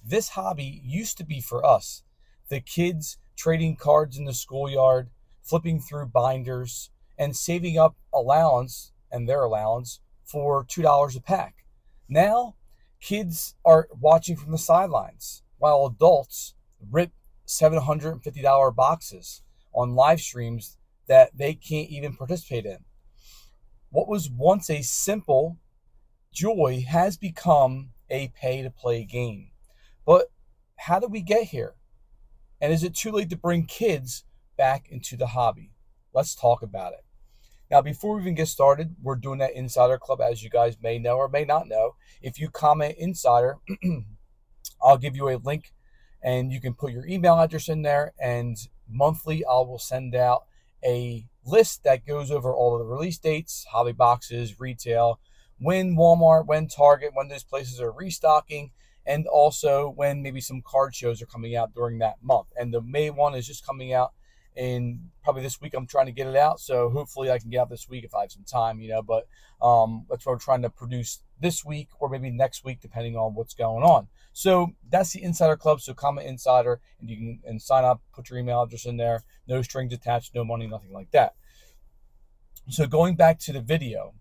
This hobby used to be for us, the kids trading cards in the schoolyard, flipping through binders, and saving up allowance and their allowance for $2 a pack. Now, kids are watching from the sidelines while adults rip $750 boxes on live streams that they can't even participate in. What was once a simple joy has become a pay to play game. But how did we get here? And is it too late to bring kids back into the hobby? Let's talk about it. Now, before we even get started, we're doing that Insider Club, as you guys may know or may not know. If you comment Insider, I'll give you a link and you can put your email address in there. And monthly, I will send out a list that goes over all of the release dates, hobby boxes, retail, when Walmart, when Target, when those places are restocking, and also when maybe some card shows are coming out during that month. And the May one is just coming out in probably this week. I'm trying to get it out, so hopefully I can get out this week if I have some time, but that's what I'm trying to produce this week or maybe next week, depending on what's going on. So that's the Insider Club. So comment Insider and you can sign up, put your email address in there, no strings attached, no money, nothing like that. So going back to the video,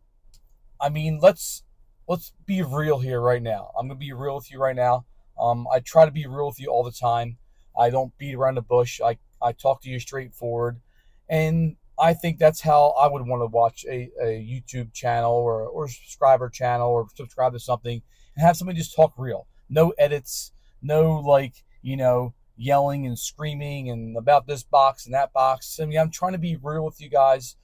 I mean, let's be real here right now. I'm gonna be real with you right now. I try to be real with you all the time. I don't beat around the bush. I talk to you straightforward, and I think that's how I would want to watch a YouTube channel or subscriber channel or subscribe to something and have somebody just talk real. No edits, no yelling and screaming and about this box and that box. I mean, I'm trying to be real with you guys.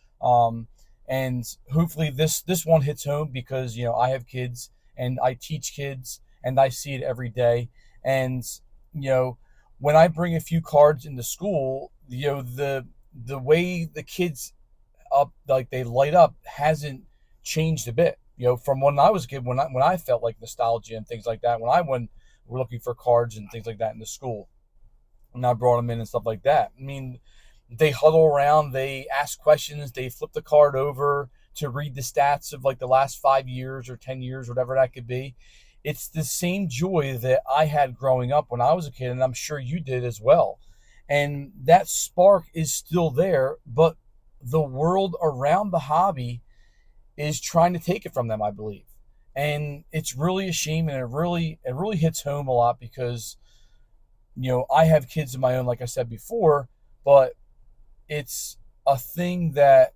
And hopefully this one hits home because, I have kids and I teach kids and I see it every day. And, when I bring a few cards into school, the way the kids up, like they light up, hasn't changed a bit. From when I was a kid, when I felt like nostalgia and things like that, when I were looking for cards and things like that in the school, and I brought them in and stuff like that. I mean, they huddle around, they ask questions, they flip the card over to read the stats of like the last 5 years or 10 years, whatever that could be. It's the same joy that I had growing up when I was a kid, and I'm sure you did as well. And that spark is still there, but the world around the hobby is trying to take it from them, I believe. And it's really a shame, and it really hits home a lot because, I have kids of my own, like I said before, but it's a thing that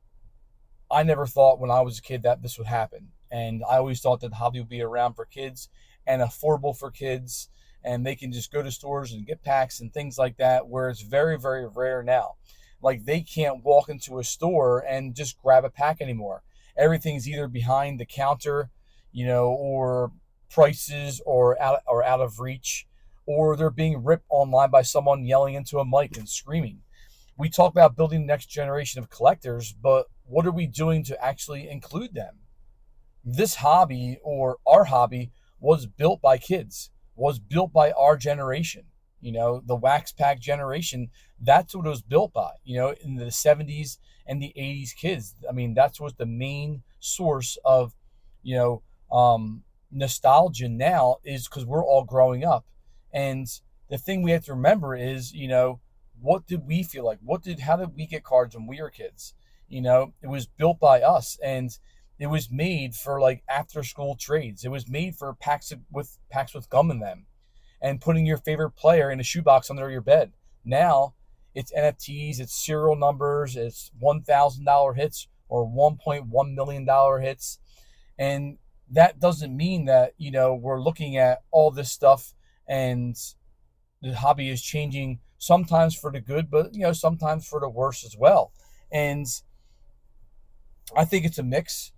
I never thought when I was a kid that this would happen. And I always thought that the hobby would be around for kids and affordable for kids, and they can just go to stores and get packs and things like that, where it's very, very rare now. Like they can't walk into a store and just grab a pack anymore. Everything's either behind the counter, or prices or out of reach, or they're being ripped online by someone yelling into a mic and screaming. We talk about building the next generation of collectors, but what are we doing to actually include them? This hobby, or our hobby, was built by kids, was built by our generation. The wax pack generation, that's what it was built by, in the 70s and the 80s kids. I mean, that's what the main source of, nostalgia now is, because we're all growing up. And the thing we have to remember is, what did we feel like? How did we get cards when we were kids? It was built by us, and it was made for like after school trades. It was made for packs with gum in them and putting your favorite player in a shoebox under your bed. Now it's NFTs, it's serial numbers, it's $1,000 hits or $1.1 million hits. And that doesn't mean that, we're looking at all this stuff and the hobby is changing sometimes for the good, but, sometimes for the worse as well. And I think it's a mix.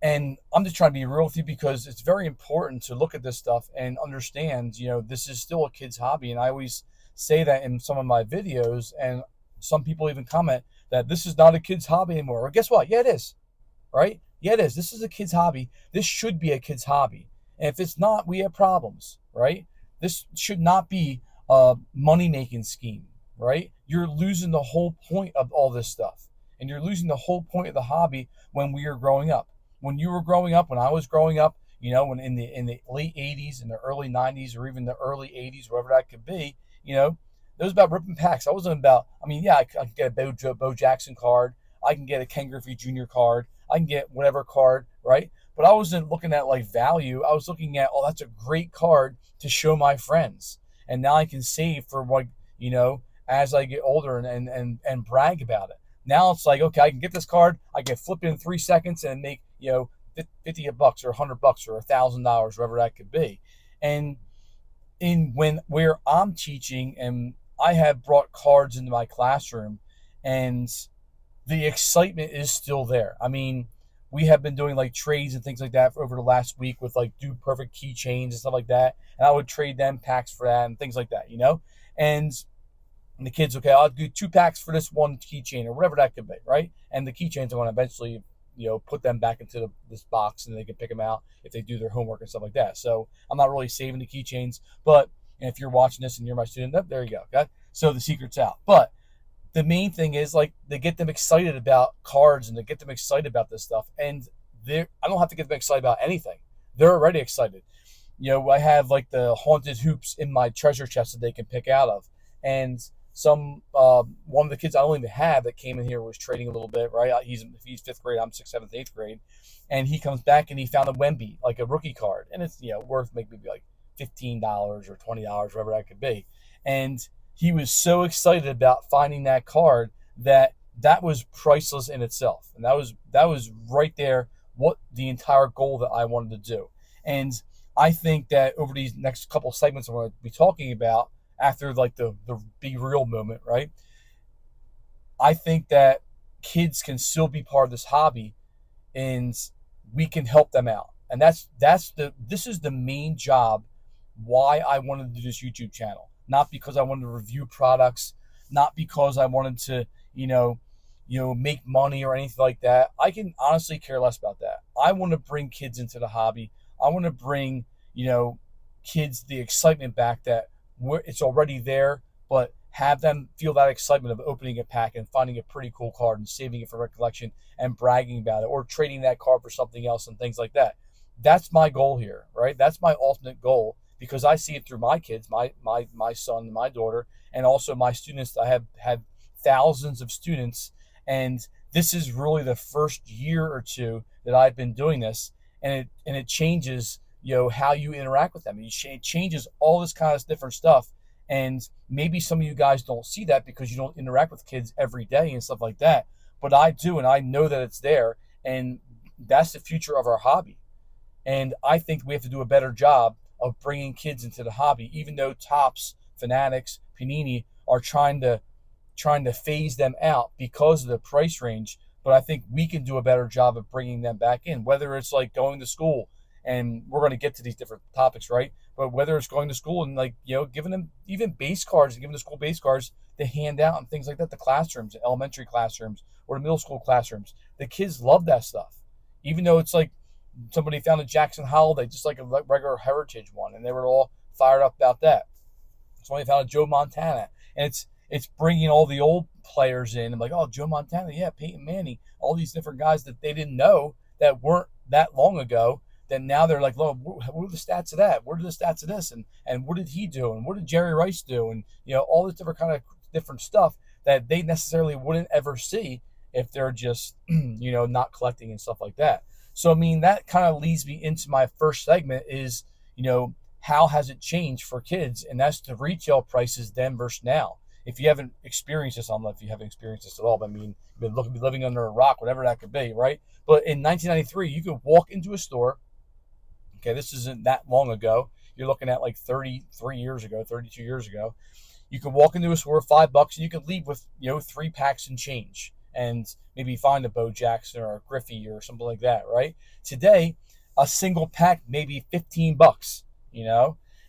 And I'm just trying to be real with you because it's very important to look at this stuff and understand, this is still a kid's hobby. And I always say that in some of my videos, and some people even comment that this is not a kid's hobby anymore. Or guess what? Yeah, it is. Right? Yeah, it is. This is a kid's hobby. This should be a kid's hobby. And if it's not, we have problems, right? This should not be a money-making scheme, right? You're losing the whole point of all this stuff. And you're losing the whole point of the hobby when we are growing up. When you were growing up, when I was growing up, when in the late 80s and the early 90s or even the early 80s, wherever that could be, it was about ripping packs. I wasn't about, yeah, I can get a Bo Jackson card. I can get a Ken Griffey Jr. card. I can get whatever card, right? But I wasn't looking at like value. I was looking at, oh, that's a great card to show my friends. And now I can save for like, as I get older and brag about it. Now it's like, okay, I can get this card. I can flip it in 3 seconds and make, $50 or $100 or $1,000, whatever that could be. And where I'm teaching, and I have brought cards into my classroom, and the excitement is still there. I mean, we have been doing like trades and things like that over the last week with like Dude Perfect keychains and stuff like that. And I would trade them packs for that and things like that, And the kids, okay, I'll do 2 packs for this one keychain or whatever that could be, right? And the keychains, I want to eventually, put them back into this box and they can pick them out if they do their homework and stuff like that. So I'm not really saving the keychains, but if you're watching this and you're my student, there you go, okay? So the secret's out. But the main thing is like they get them excited about cards and they get them excited about this stuff. And I don't have to get them excited about anything. They're already excited. I have like the haunted hoops in my treasure chest that they can pick out of. And one of the kids I don't even have that came in here was trading a little bit, right? He's 5th grade, I'm 6th, 7th, 8th grade. And he comes back and he found a Wemby, like a rookie card. And it's, worth maybe like $15 or $20, whatever that could be. And he was so excited about finding that card that was priceless in itself. And that was right there what the entire goal that I wanted to do. And I think that over these next couple segments I'm going to be talking about, after like the be real moment, right? I think that kids can still be part of this hobby and we can help them out. And this is the main job why I wanted to do this YouTube channel. Not because I wanted to review products, not because I wanted to, make money or anything like that. I can honestly care less about that. I want to bring kids into the hobby. I want to bring, kids the excitement back that it's already there, but have them feel that excitement of opening a pack and finding a pretty cool card and saving it for recollection and bragging about it or trading that card for something else and things like that. That's my goal here, right? That's my ultimate goal because I see it through my kids, my son and my daughter, and also my students. I have had thousands of students, and this is really the first year or two that I've been doing this, and it changes how you interact with them. It changes all this kind of different stuff. And maybe some of you guys don't see that because you don't interact with kids every day and stuff like that. But I do, and I know that it's there. And that's the future of our hobby. And I think we have to do a better job of bringing kids into the hobby, even though Topps, Fanatics, Panini are trying to phase them out because of the price range. But I think we can do a better job of bringing them back in, whether it's like going to school. And we're going to get to these different topics, right? But whether it's going to school and giving them even base cards and giving the school base cards to hand out and things like that, the classrooms, the elementary classrooms or the middle school classrooms, the kids love that stuff. Even though it's like somebody found a Jackson Holiday, just like a regular Heritage one, and they were all fired up about that. Somebody found a Joe Montana, and it's bringing all the old players in and like, oh, Joe Montana, yeah, Peyton Manning, all these different guys that they didn't know that weren't that long ago. Then now they're like, look, what are the stats of that? What are the stats of this? And what did he do? And what did Jerry Rice do? And, all this different stuff that they necessarily wouldn't ever see if they're just, not collecting and stuff like that. So, I mean, that kind of leads me into my first segment is, how has it changed for kids? And that's the retail prices then versus now. If you haven't experienced this, I don't know if you haven't experienced this at all, but I mean, you've been living under a rock, whatever that could be, right? But in 1993, you could walk into a store. Okay, this isn't that long ago. You're looking at like 33 years ago, 32 years ago. You could walk into a store for $5 and you could leave with, 3 packs and change and maybe find a Bo Jackson or a Griffey or something like that, right? Today, a single pack maybe $15,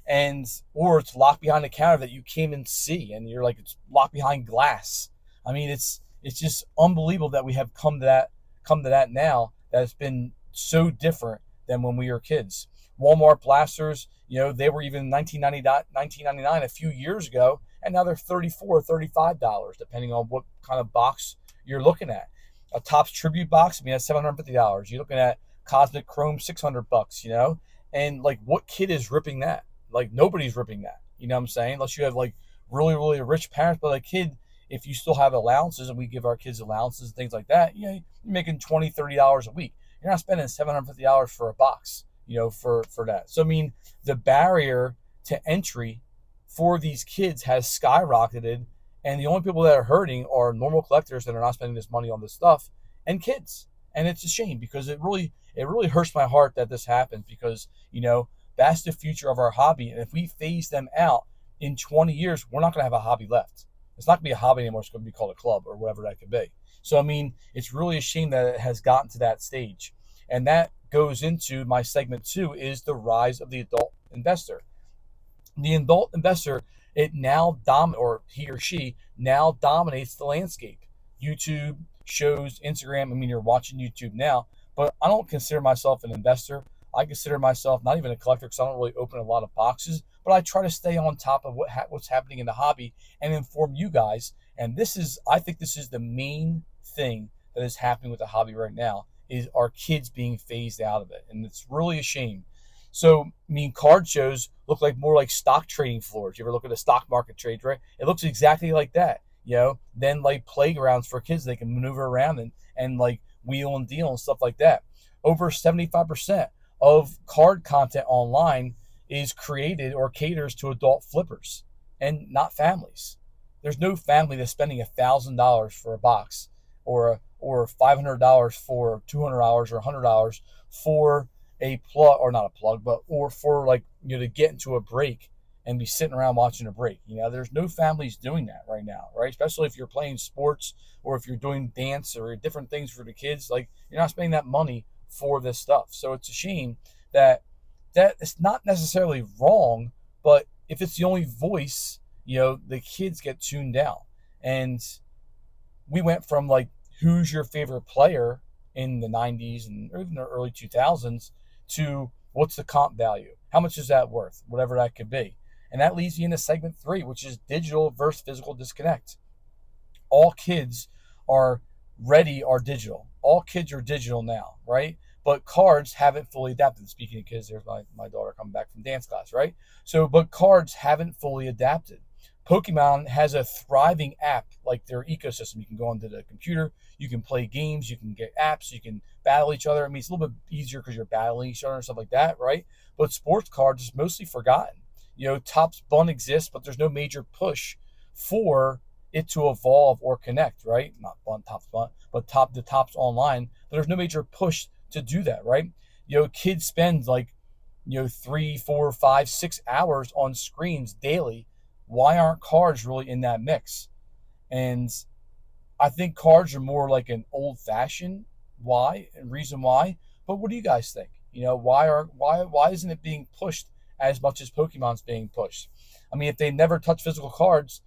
and or it's locked behind the counter that you can't even see and you're like, it's locked behind glass. I mean, it's just unbelievable that we have come to that now that it's been so different than when we were kids. Walmart blasters, they were even $19.99 a few years ago, and now they're $34, $35, depending on what kind of box you're looking at. A Topps Tribute box, that's $750. You're looking at Cosmic Chrome, $600, And like, what kid is ripping that? Like, nobody's ripping that. You know what I'm saying? Unless you have like really, really rich parents. But a kid, if you still have allowances, and we give our kids allowances and things like that, you know, you're making $20, $30 a week. You're not spending $750 for a box, you know, for that. So I mean, the barrier to entry for these kids has skyrocketed, and the only people that are hurting are normal collectors that are not spending this money on this stuff, and kids. And it's a shame, because it really hurts my heart that this happens, because, you know, that's the future of our hobby. And if we phase them out in 20 years, we're not going to have a hobby left. It's not going to be a hobby anymore. It's going to be called a club or whatever that could be. So, I mean, it's really a shame that it has gotten to that stage. And that goes into my segment 2, is the rise of the adult investor. The adult investor, it now or he or she now dominates the landscape. YouTube shows, Instagram. I mean, you're watching YouTube now, but I don't consider myself an investor. I consider myself not even a collector, because I don't really open a lot of boxes, but I try to stay on top of what's happening in the hobby and inform you guys. And I think this is the main thing that is happening with the hobby right now, is our kids being phased out of it. And it's really a shame. So, I mean, card shows look like more like stock trading floors. You ever look at a stock market trade, right? It looks exactly like that, you know. Then like playgrounds for kids, they can maneuver around and like wheel and deal and stuff like that. Over 75% of card content online is created or caters to adult flippers and not families. There's no family that's spending $1,000 for a box, or $500 for $200 or $100 for a plug, or not a plug, but or for, like, you know, to get into a break and be sitting around watching a break. You know, there's no families doing that right now, right? Especially if you're playing sports, or if you're doing dance or different things for the kids. Like, you're not spending that money for this stuff. So it's a shame that it's not necessarily wrong, but if it's the only voice, you know, the kids get tuned out. And we went from like, who's your favorite player in the 90s and even the early 2000s, to what's the comp value? How much is that worth? Whatever that could be. And that leads you into segment 3, which is digital versus physical disconnect. All kids are digital. All kids are digital now, right? But cards haven't fully adapted. Speaking of kids, there's my daughter coming back from dance class, right? So, but cards haven't fully adapted. Pokemon has a thriving app, like their ecosystem. You can go onto the computer, you can play games, you can get apps, you can battle each other. I mean, it's a little bit easier because you're battling each other and stuff like that, right? But sports cards is mostly forgotten. You know, Topps Bun exists, but there's no major push for it to evolve or connect, right? Not Bun, Topps Bun, but the Topps Online. But there's no major push to do that, right? You know, kids spend like, you know, 3, 4, 5, 6 hours on screens daily. Why aren't cards really in that mix? And I think cards are more like an old-fashioned reason why. But what do you guys think? You know, why isn't it being pushed as much as Pokemon's being pushed? I mean, if they never touch physical cards,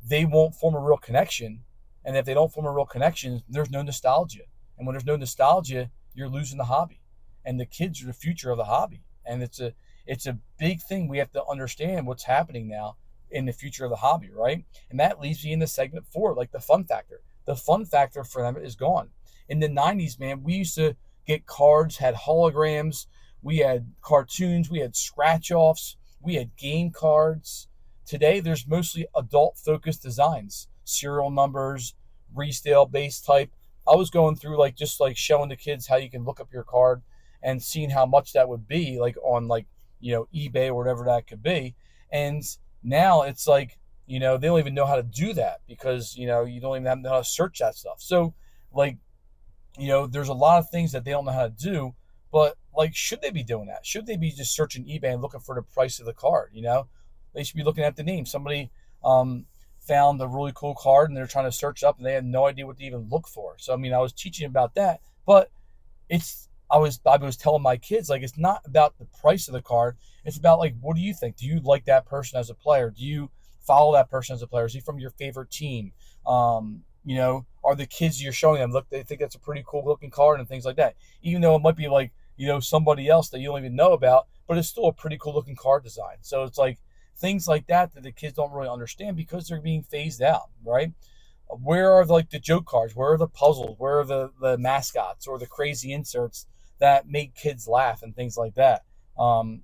they won't form a real connection. And if they don't form a real connection, there's no nostalgia. And when there's no nostalgia, you're losing the hobby. And the kids are the future of the hobby. And it's a big thing. We have to understand what's happening now in the future of the hobby, right? And that leads me into segment 4, like the fun factor. The fun factor for them is gone. In the 90s, man, we used to get cards, had holograms, we had cartoons, we had scratch-offs, we had game cards. Today, there's mostly adult-focused designs, serial numbers, resale-based type. I was going through like just like showing the kids how you can look up your card and seeing how much that would be like on like, you know, eBay or whatever that could be. And now it's like, you know, they don't even know how to do that, because, you know, you don't even know how to search that stuff. So like, you know, there's a lot of things that they don't know how to do. But like, should they be doing that? Should they be just searching eBay and looking for the price of the card? You know, they should be looking at the name. Somebody found a really cool card and they're trying to search up and they had no idea what to even look for. So I mean, I was teaching about that, but I was telling my kids, like, it's not about the price of the card. It's about like, what do you think? Do you like that person as a player? Do you follow that person as a player? Is he from your favorite team? You know, are the kids you're showing them, look, they think that's a pretty cool looking card and things like that. Even though it might be like, you know, somebody else that you don't even know about, but it's still a pretty cool looking card design. So it's like things like that the kids don't really understand because they're being phased out, right? Where are like the joke cards? Where are the puzzles? Where are the mascots or the crazy inserts that make kids laugh and things like that?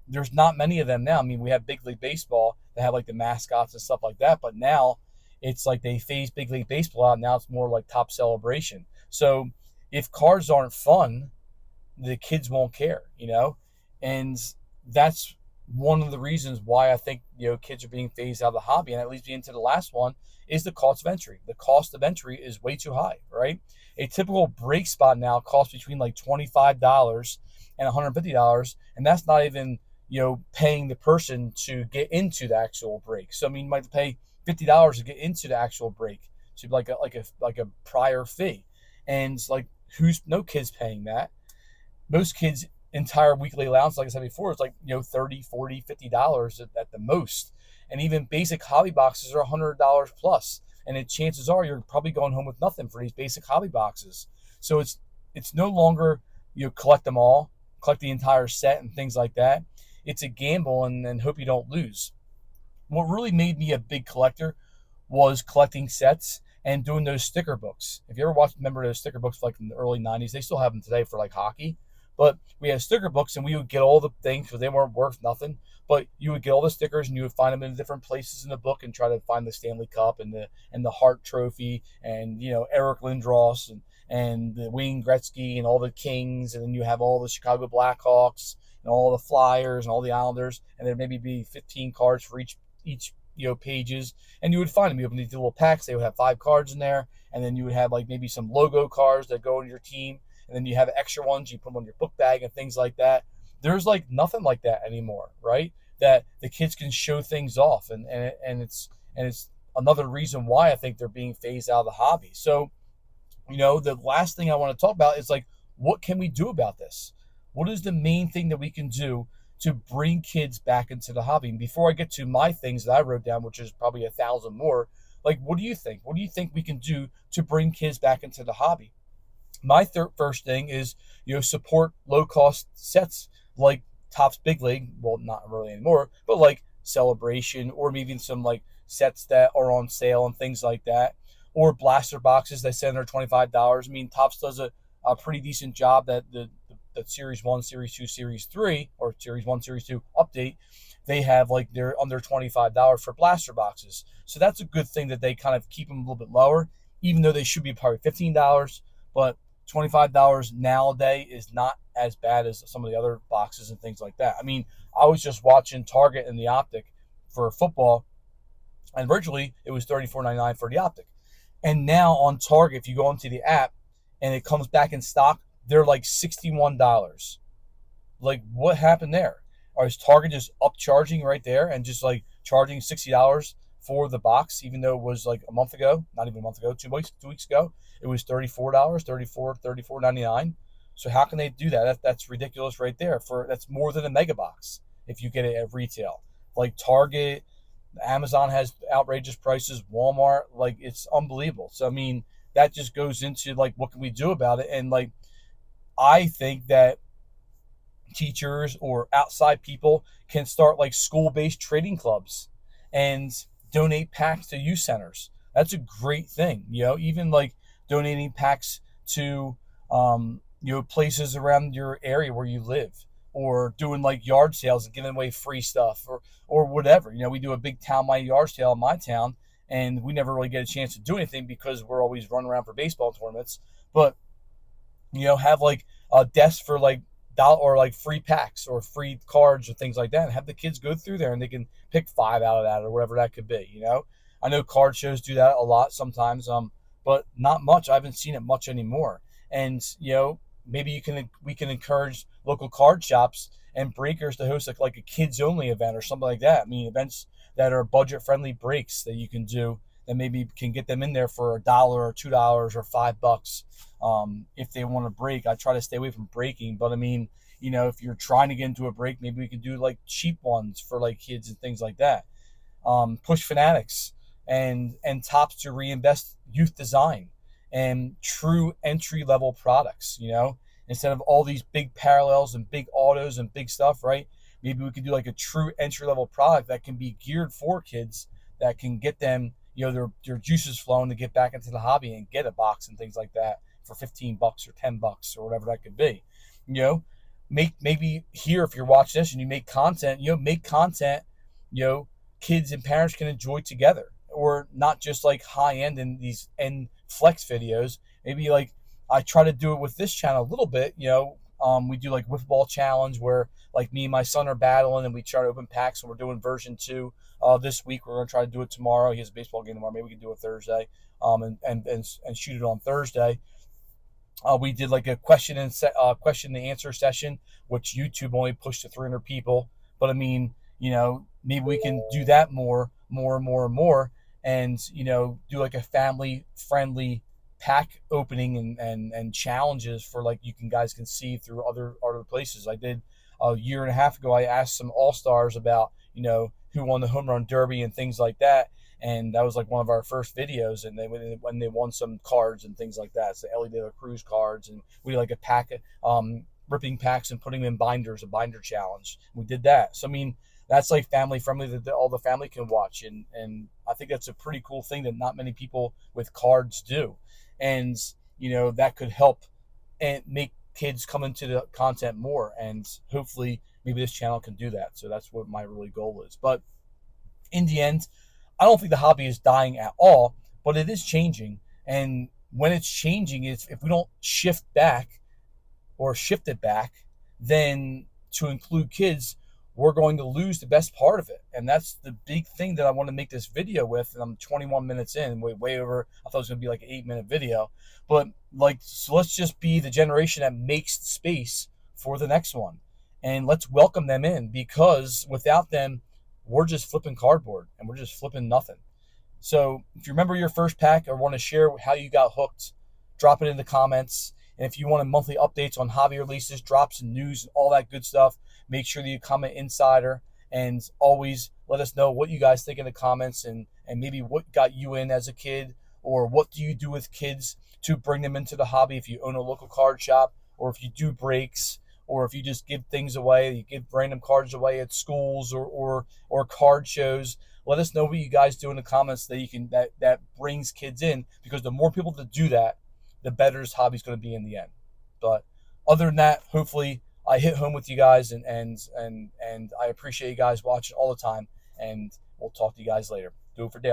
There's not many of them now. I mean, we have Big League Baseball that have like the mascots and stuff like that, but now it's like they phase Big League Baseball out. Now it's more like Top Celebration. So if cards aren't fun, the kids won't care, and that's one of the reasons why I think kids are being phased out of the hobby. And that leads me into the last one is the cost of entry. The cost of entry is way too high, right? A typical break spot now costs between like $25 and $150, and that's not even paying the person to get into the actual break. So I mean, you might pay $50 to get into the actual break, so like a prior fee, and like no kid's paying that. Most kids' entire weekly allowance, like I said before, is like $30, $40, $50 at the most, and even basic hobby boxes are $100 plus, and chances are you're probably going home with nothing for these basic hobby boxes. So it's no longer collect them all, collect the entire set and things like that. It's a gamble and hope you don't lose. What really made me a big collector was collecting sets and doing those sticker books. If you ever remember those sticker books like in the early 90s, they still have them today for like hockey. But we had sticker books, and we would get all the things because they weren't worth nothing. But you would get all the stickers, and you would find them in different places in the book, and try to find the Stanley Cup and the Hart Trophy, and Eric Lindros and the Wayne Gretzky and all the Kings, and then you have all the Chicago Blackhawks and all the Flyers and all the Islanders, and there maybe be 15 cards for each pages, and you would find them. You open these little packs; they would have 5 cards in there, and then you would have like maybe some logo cards that go in your team. And then you have extra ones, you put them on your book bag and things like that. There's like nothing like that anymore, right? That the kids can show things off, and it's another reason why I think they're being phased out of the hobby. So, the last thing I want to talk about is like, what can we do about this? What is the main thing that we can do to bring kids back into the hobby? And before I get to my things that I wrote down, which is probably 1,000 more, like, what do you think? What do you think we can do to bring kids back into the hobby? My first thing is, support low-cost sets like Topps Big League. Well, not really anymore, but like Celebration, or maybe some like sets that are on sale and things like that, or blaster boxes that send are $25. I mean, Topps does a pretty decent job that the Series 1, Series 2, Series 3, or Series 1, Series 2 update. They have like they're under $25 for blaster boxes. So that's a good thing that they kind of keep them a little bit lower, even though they should be probably $15. But $25 nowadays is not as bad as some of the other boxes and things like that. I mean, I was just watching Target and the Optic for football, and virtually it was $34.99 for the Optic. And now on Target, if you go into the app and it comes back in stock, they're like $61. Like, what happened there? Or is Target just upcharging right there and just like charging $60 for the box, even though it was like a month ago, not even a month ago, 2 weeks ago, it was $34, $34.99. So how can they do that? That's ridiculous right there. That's more than a mega box if you get it at retail. Like Target, Amazon has outrageous prices, Walmart, like it's unbelievable. So I mean, that just goes into like, what can we do about it? And like, I think that teachers or outside people can start like school-based trading clubs and donate packs to youth centers. That's a great thing. Even like donating packs to places around your area where you live, or doing like yard sales and giving away free stuff, or whatever. We do a big town my yard sale in my town, and we never really get a chance to do anything because we're always running around for baseball tournaments. But have like a desk for like or like free packs or free cards or things like that, and have the kids go through there and they can pick 5 out of that or whatever that could be. I know card shows do that a lot sometimes, but not much. I haven't seen it much anymore. And maybe we can encourage local card shops and breakers to host like a kids only event or something like that. I mean, events that are budget friendly breaks that you can do that maybe can get them in there for $1 or $2 or $5. If they want to break. I try to stay away from breaking, but I mean, if you're trying to get into a break, maybe we could do like cheap ones for like kids and things like that. Push Fanatics and Topps to reinvest youth design and true entry level products, instead of all these big parallels and big autos and big stuff, right? Maybe we could do like a true entry level product that can be geared for kids, that can get them, their juices flowing to get back into the hobby and get a box and things like that for $15 or $10 or whatever that could be. maybe here, if you're watching this and you make content, make content, you know, kids and parents can enjoy together, or not just like high end in these end flex videos. Maybe like I try to do it with this channel a little bit, we do like wiffle ball challenge where like me and my son are battling and we try to open packs, and we're doing version 2 this week. We're going to try to do it tomorrow. He has a baseball game tomorrow. Maybe we can do it Thursday, and shoot it on Thursday. We did like a question and answer session, which YouTube only pushed to 300 people. But I mean, maybe we can do that more and more, and do like a family friendly pack opening and challenges for like guys can see through other places. I did a year and a half ago. I asked some all stars about who won the home run derby and things like that, and that was like one of our first videos. And when they won some cards and things like that, so Ellie De La Cruz cards, and we did like a pack, ripping packs and putting them in binders, a binder challenge. We did that. So I mean, that's like family friendly that all the family can watch, and I think that's a pretty cool thing that not many people with cards do, and that could help and make kids come into the content more, and hopefully maybe this channel can do that. So that's what my really goal is. But in the end, I don't think the hobby is dying at all, but it is changing. And when it's changing, if we don't shift it back, then to include kids, we're going to lose the best part of it. And that's the big thing that I want to make this video with. And I'm 21 minutes in, way over. I thought it was going to be like an 8-minute video. But so let's just be the generation that makes space for the next one. And let's welcome them in, because without them, we're just flipping cardboard and we're just flipping nothing. So if you remember your first pack or want to share how you got hooked, drop it in the comments. And if you want monthly updates on hobby releases, drops, and news, and all that good stuff, make sure that you comment Insider, and always let us know what you guys think in the comments, and maybe what got you in as a kid, or what do you do with kids to bring them into the hobby if you own a local card shop, or if you do breaks, or if you just give things away, you give random cards away at schools or card shows. Let us know what you guys do in the comments that brings kids in, because the more people that do that, the better this hobby is going to be in the end. But other than that, hopefully I hit home with you guys, and I appreciate you guys watching all the time, and we'll talk to you guys later. Do it for Dale.